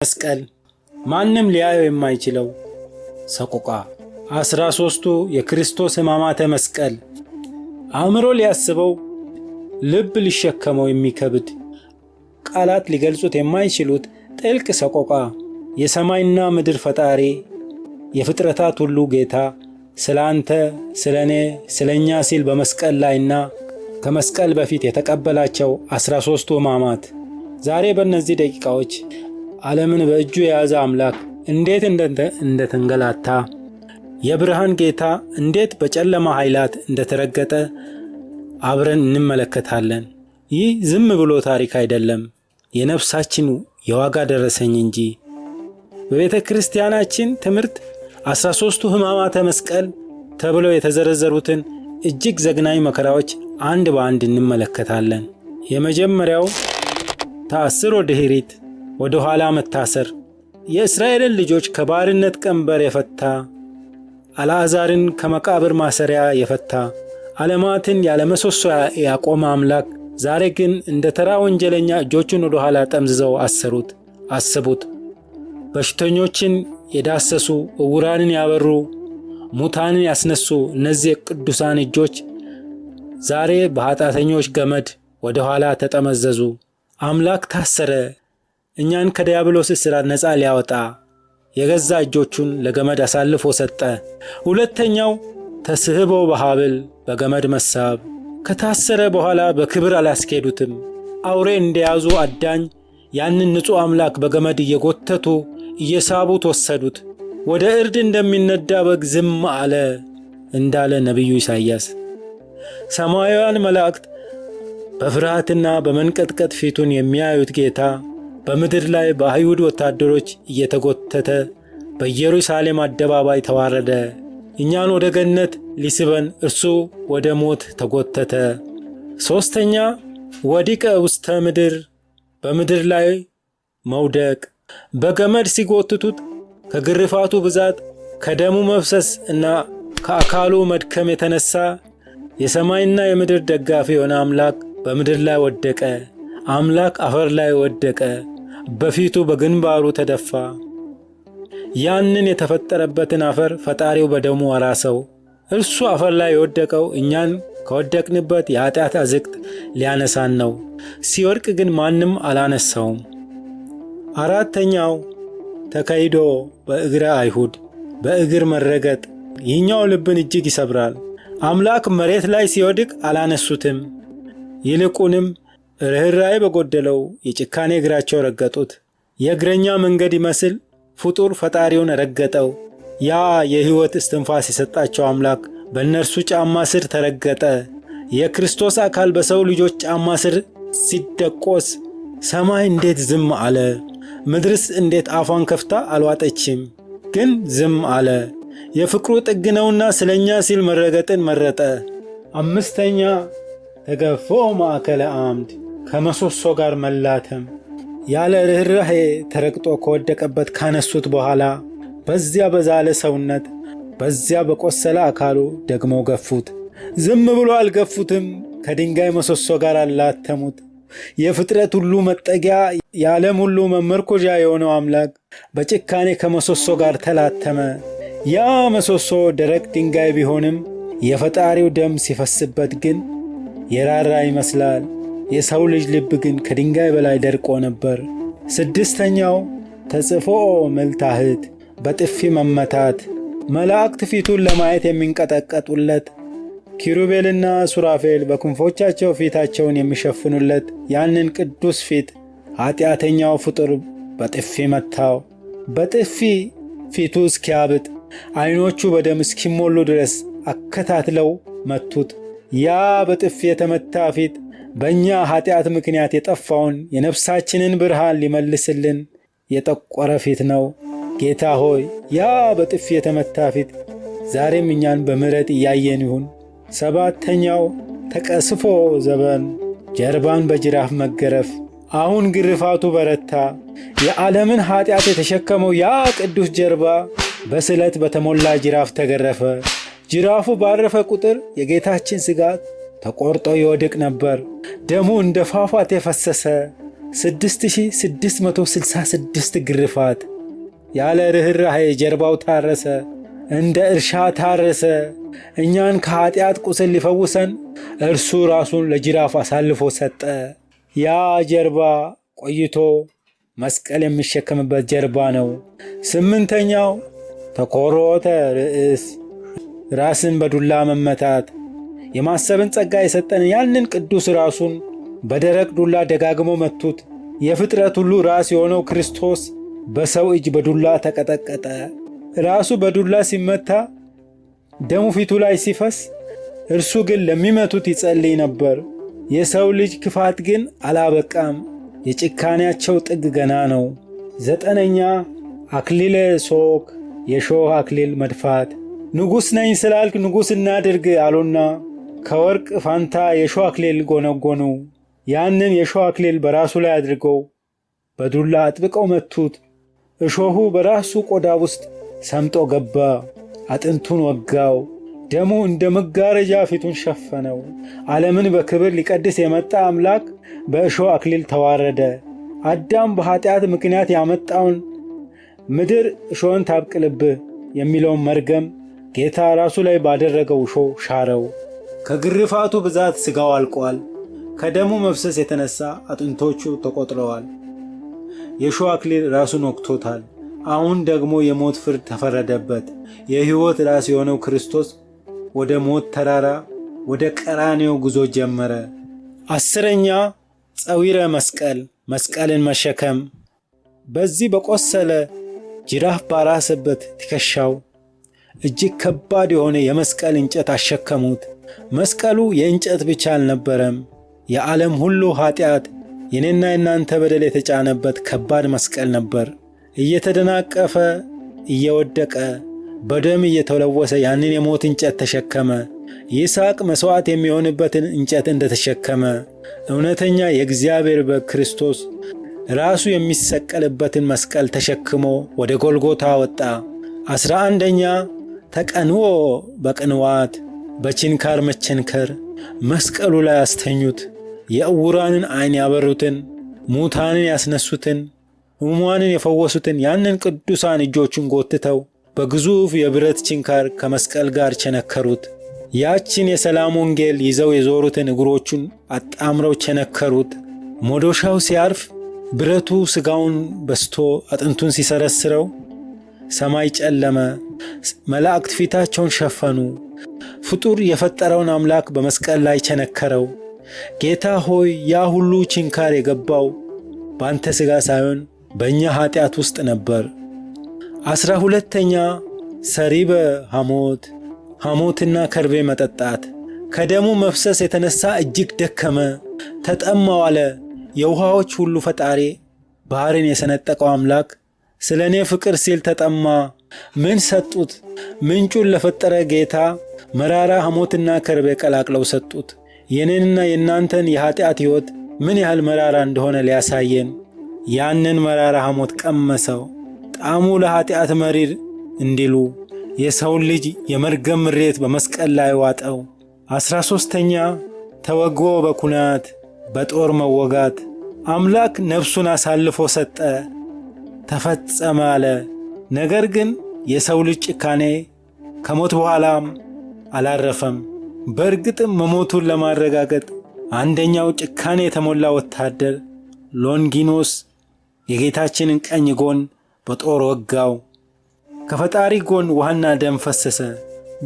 መስቀል ማንም ሊያየው የማይችለው ሰቆቃ 13ቱ የክርስቶስ ሕማማተ መስቀል አእምሮ ሊያስበው ልብ ሊሸከመው የሚከብድ ቃላት ሊገልጹት የማይችሉት ጥልቅ ሰቆቃ የሰማይና ምድር ፈጣሪ የፍጥረታት ሁሉ ጌታ ስላንተ ስለኔ ስለኛ ሲል በመስቀል ላይና ከመስቀል በፊት የተቀበላቸው 13ቱ ሕማማት ዛሬ በእነዚህ ደቂቃዎች ዓለምን በእጁ የያዘ አምላክ እንዴት እንደተንገላታ የብርሃን ጌታ እንዴት በጨለማ ኃይላት እንደተረገጠ አብረን እንመለከታለን። ይህ ዝም ብሎ ታሪክ አይደለም፣ የነፍሳችን የዋጋ ደረሰኝ እንጂ። በቤተ ክርስቲያናችን ትምህርት 13ቱ ሕማማተ መስቀል ተብለው የተዘረዘሩትን እጅግ ዘግናኝ መከራዎች አንድ በአንድ እንመለከታለን። የመጀመሪያው ተአስሮ ድኅሪት ወደ ኋላ መታሰር፣ የእስራኤልን ልጆች ከባርነት ቀንበር የፈታ፣ አልዓዛርን ከመቃብር ማሰሪያ የፈታ፣ ዓለማትን ያለ ምሰሶ ያቆመ አምላክ ዛሬ ግን እንደ ተራ ወንጀለኛ እጆቹን ወደ ኋላ ጠምዝዘው አሰሩት። አስቡት። በሽተኞችን የዳሰሱ፣ ዕውራንን ያበሩ፣ ሙታንን ያስነሱ እነዚህ ቅዱሳን እጆች ዛሬ በኃጢአተኞች ገመድ ወደ ኋላ ተጠመዘዙ። አምላክ ታሰረ። እኛን ከዲያብሎስ እስራት ነፃ ሊያወጣ የገዛ እጆቹን ለገመድ አሳልፎ ሰጠ። ሁለተኛው ተስህቦ በሐብል በገመድ መሳብ። ከታሰረ በኋላ በክብር አላስኬዱትም። አውሬ እንደያዙ አዳኝ ያንን ንጹሕ አምላክ በገመድ እየጎተቱ እየሳቡት ወሰዱት። ወደ እርድ እንደሚነዳ በግ ዝም አለ እንዳለ ነቢዩ ኢሳይያስ። ሰማያውያን መላእክት በፍርሃትና በመንቀጥቀጥ ፊቱን የሚያዩት ጌታ በምድር ላይ በአይሁድ ወታደሮች እየተጎተተ በኢየሩሳሌም አደባባይ ተዋረደ። እኛን ወደ ገነት ሊስበን እርሱ ወደ ሞት ተጎተተ። ሦስተኛ ወዲቀ ውስተ ምድር በምድር ላይ መውደቅ። በገመድ ሲጎትቱት ከግርፋቱ ብዛት ከደሙ መፍሰስ እና ከአካሉ መድከም የተነሳ የሰማይና የምድር ደጋፊ የሆነ አምላክ በምድር ላይ ወደቀ። አምላክ አፈር ላይ ወደቀ። በፊቱ በግንባሩ ተደፋ። ያንን የተፈጠረበትን አፈር ፈጣሪው በደሙ አራሰው። እርሱ አፈር ላይ የወደቀው እኛን ከወደቅንበት የኃጢአት አዘቅት ሊያነሳን ነው። ሲወድቅ ግን ማንም አላነሳውም። አራተኛው ተከይዶ በእግረ አይሁድ በእግር መረገጥ። ይህኛው ልብን እጅግ ይሰብራል። አምላክ መሬት ላይ ሲወድቅ አላነሱትም። ይልቁንም ርኅራኄ በጎደለው የጭካኔ እግራቸው ረገጡት። የእግረኛ መንገድ ይመስል ፍጡር ፈጣሪውን ረገጠው። ያ የሕይወት እስትንፋስ የሰጣቸው አምላክ በእነርሱ ጫማ ስር ተረገጠ። የክርስቶስ አካል በሰው ልጆች ጫማ ስር ሲደቆስ ሰማይ እንዴት ዝም አለ? ምድርስ እንዴት አፏን ከፍታ አልዋጠችም? ግን ዝም አለ። የፍቅሩ ጥግ ነውና ስለኛ ሲል መረገጥን መረጠ። አምስተኛ ተገፎ ማዕከለ አምድ ከመሰሶ ጋር መላተም። ያለ ርኅራኄ ተረግጦ ከወደቀበት ካነሱት በኋላ በዚያ በዛለ ሰውነት በዚያ በቆሰለ አካሉ ደግሞ ገፉት። ዝም ብሎ አልገፉትም፣ ከድንጋይ መሰሶ ጋር አላተሙት። የፍጥረት ሁሉ መጠጊያ የዓለም ሁሉ መመርኮዣ የሆነው አምላክ በጭካኔ ከመሰሶ ጋር ተላተመ። ያ መሰሶ ደረቅ ድንጋይ ቢሆንም የፈጣሪው ደም ሲፈስበት ግን የራራ ይመስላል። የሰው ልጅ ልብ ግን ከድንጋይ በላይ ደርቆ ነበር። ስድስተኛው ተጽፎ ምልታህት በጥፊ መመታት። መላእክት ፊቱን ለማየት የሚንቀጠቀጡለት፣ ኪሩቤልና ሱራፌል በክንፎቻቸው ፊታቸውን የሚሸፍኑለት ያንን ቅዱስ ፊት ኀጢአተኛው ፍጡር በጥፊ መታው። በጥፊ ፊቱ እስኪያብጥ ዐይኖቹ በደም እስኪሞሉ ድረስ አከታትለው መቱት። ያ በጥፊ የተመታ ፊት በእኛ ኀጢአት ምክንያት የጠፋውን የነፍሳችንን ብርሃን ሊመልስልን የጠቆረ ፊት ነው። ጌታ ሆይ ያ በጥፊ የተመታ ፊት ዛሬም እኛን በምሕረት እያየን ይሁን። ሰባተኛው ተቀስፎ ዘበን ጀርባን በጅራፍ መገረፍ። አሁን ግርፋቱ በረታ። የዓለምን ኀጢአት የተሸከመው ያ ቅዱስ ጀርባ በስለት በተሞላ ጅራፍ ተገረፈ። ጅራፉ ባረፈ ቁጥር የጌታችን ሥጋ ተቆርጦ ይወድቅ ነበር። ደሙ እንደ ፏፏቴ ፈሰሰ። 6666 ግርፋት ያለ ርኅራኄ ጀርባው ታረሰ፣ እንደ እርሻ ታረሰ። እኛን ከኀጢአት ቁስል ሊፈውሰን እርሱ ራሱን ለጅራፍ አሳልፎ ሰጠ። ያ ጀርባ ቆይቶ መስቀል የሚሸከምበት ጀርባ ነው። 8ኛው ተኰርዖተ ርእስ፣ ራስን በዱላ መመታት። የማሰብን ጸጋ የሰጠን ያንን ቅዱስ ራሱን በደረቅ ዱላ ደጋግሞ መቱት። የፍጥረት ሁሉ ራስ የሆነው ክርስቶስ በሰው እጅ በዱላ ተቀጠቀጠ። ራሱ በዱላ ሲመታ ደሙ ፊቱ ላይ ሲፈስ፣ እርሱ ግን ለሚመቱት ይጸልይ ነበር። የሰው ልጅ ክፋት ግን አላበቃም። የጭካኔያቸው ጥግ ገና ነው። 9ኛ አክሊለ ሦክ፣ የሾህ አክሊል መድፋት። ንጉሥ ነኝ ስላልክ ንጉሥ እናድርግ አሉና ከወርቅ ፋንታ የሾህ አክሊል ጎነጎኑ። ያንን የሾህ አክሊል በራሱ ላይ አድርገው በዱላ አጥብቀው መቱት። እሾሁ በራሱ ቆዳ ውስጥ ሰምጦ ገባ፣ አጥንቱን ወጋው። ደሙ እንደ መጋረጃ ፊቱን ሸፈነው። ዓለምን በክብር ሊቀድስ የመጣ አምላክ በእሾህ አክሊል ተዋረደ። አዳም በኀጢአት ምክንያት ያመጣውን ምድር እሾህን ታብቅልብህ የሚለውን መርገም ጌታ ራሱ ላይ ባደረገው እሾህ ሻረው። ከግርፋቱ ብዛት ሥጋው አልቋል። ከደሙ መፍሰስ የተነሣ አጥንቶቹ ተቈጥረዋል። የሾህ አክሊል ራሱን ወግቶታል። አሁን ደግሞ የሞት ፍርድ ተፈረደበት። የሕይወት ራስ የሆነው ክርስቶስ ወደ ሞት ተራራ ወደ ቀራንዮ ጉዞ ጀመረ። 10ኛ ጸዊረ መስቀል፣ መስቀልን መሸከም። በዚህ በቆሰለ ጅራፍ ባራሰበት ትከሻው እጅግ ከባድ የሆነ የመስቀል እንጨት አሸከሙት። መስቀሉ የእንጨት ብቻ አልነበረም። የዓለም ሁሉ ኀጢአት፣ የኔና የናንተ በደል የተጫነበት ከባድ መስቀል ነበር። እየተደናቀፈ እየወደቀ በደም እየተለወሰ ያንን የሞት እንጨት ተሸከመ። ይስሐቅ መሥዋዕት የሚሆንበትን እንጨት እንደተሸከመ እውነተኛ የእግዚአብሔር በግ ክርስቶስ ራሱ የሚሰቀልበትን መስቀል ተሸክሞ ወደ ጎልጎታ ወጣ። 11ኛ ተቀንዎ በቅንዋት፣ በችንካር መቸንከር። መስቀሉ ላይ አስተኙት። የዕውራንን ዐይን ያበሩትን፣ ሙታንን ያስነሱትን፣ ሕሙማንን የፈወሱትን ያንን ቅዱሳን እጆቹን ጎትተው በግዙፍ የብረት ችንካር ከመስቀል ጋር ቸነከሩት። ያችን የሰላም ወንጌል ይዘው የዞሩትን እግሮቹን አጣምረው ቸነከሩት። መዶሻው ሲያርፍ ብረቱ ሥጋውን በስቶ አጥንቱን ሲሰረስረው ሰማይ ጨለመ። መላእክት ፊታቸውን ሸፈኑ። ፍጡር የፈጠረውን አምላክ በመስቀል ላይ ቸነከረው። ጌታ ሆይ ያ ሁሉ ችንካር የገባው በአንተ ሥጋ ሳይሆን በእኛ ኀጢአት ውስጥ ነበር። 12ኛ ሰሪበ ሐሞት፣ ሐሞትና ከርቤ መጠጣት። ከደሙ መፍሰስ የተነሣ እጅግ ደከመ፣ ተጠማው አለ። የውሃዎች ሁሉ ፈጣሪ ባሕርን የሰነጠቀው አምላክ ስለ እኔ ፍቅር ሲል ተጠማ። ምን ሰጡት? ምንጩን ለፈጠረ ጌታ መራራ ሐሞትና ከርቤ ቀላቅለው ሰጡት። የኔንና የእናንተን የኀጢአት ሕይወት ምን ያህል መራራ እንደሆነ ሊያሳየን ያንን መራራ ሐሞት ቀመሰው። ጣዕሙ ለኀጢአት መሪር እንዲሉ የሰውን ልጅ የመርገም ምሬት በመስቀል ላይ ዋጠው። 13ኛ ተወግኦ በኩናት፣ በጦር መወጋት። አምላክ ነፍሱን አሳልፎ ሰጠ፣ ተፈጸመ አለ። ነገር ግን የሰው ልጅ ጭካኔ ከሞት በኋላም አላረፈም። በእርግጥም መሞቱን ለማረጋገጥ አንደኛው ጭካኔ የተሞላ ወታደር ሎንጊኖስ የጌታችንን ቀኝ ጎን በጦር ወጋው። ከፈጣሪ ጎን ውሃና ደም ፈሰሰ።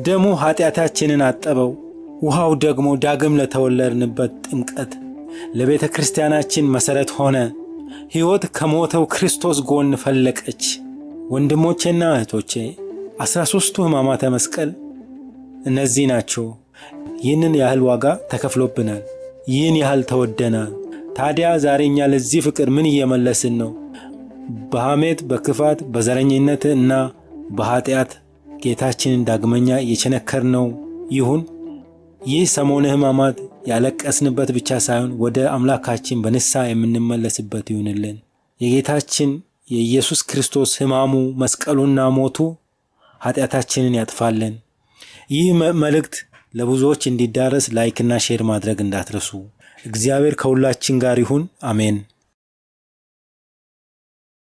ደሙ ኀጢአታችንን አጠበው። ውሃው ደግሞ ዳግም ለተወለድንበት ጥምቀት ለቤተ ክርስቲያናችን መሠረት ሆነ። ሕይወት ከሞተው ክርስቶስ ጎን ፈለቀች። ወንድሞቼና እህቶቼ 13ቱ ሕማማተ መስቀል እነዚህ ናቸው። ይህንን ያህል ዋጋ ተከፍሎብናል። ይህን ያህል ተወደናል። ታዲያ ዛሬ እኛ ለዚህ ፍቅር ምን እየመለስን ነው? በሐሜት፣ በክፋት፣ በዘረኝነት እና በኀጢአት ጌታችንን ዳግመኛ እየቸነከርነው ይሁን? ይህ ሰሞነ ሕማማት ያለቀስንበት ብቻ ሳይሆን ወደ አምላካችን በንስሐ የምንመለስበት ይሁንልን። የጌታችን የኢየሱስ ክርስቶስ ሕማሙ መስቀሉና ሞቱ ኀጢአታችንን ያጥፋልን። ይህ መልእክት ለብዙዎች እንዲዳረስ ላይክና ሼር ማድረግ እንዳትረሱ። እግዚአብሔር ከሁላችን ጋር ይሁን። አሜን።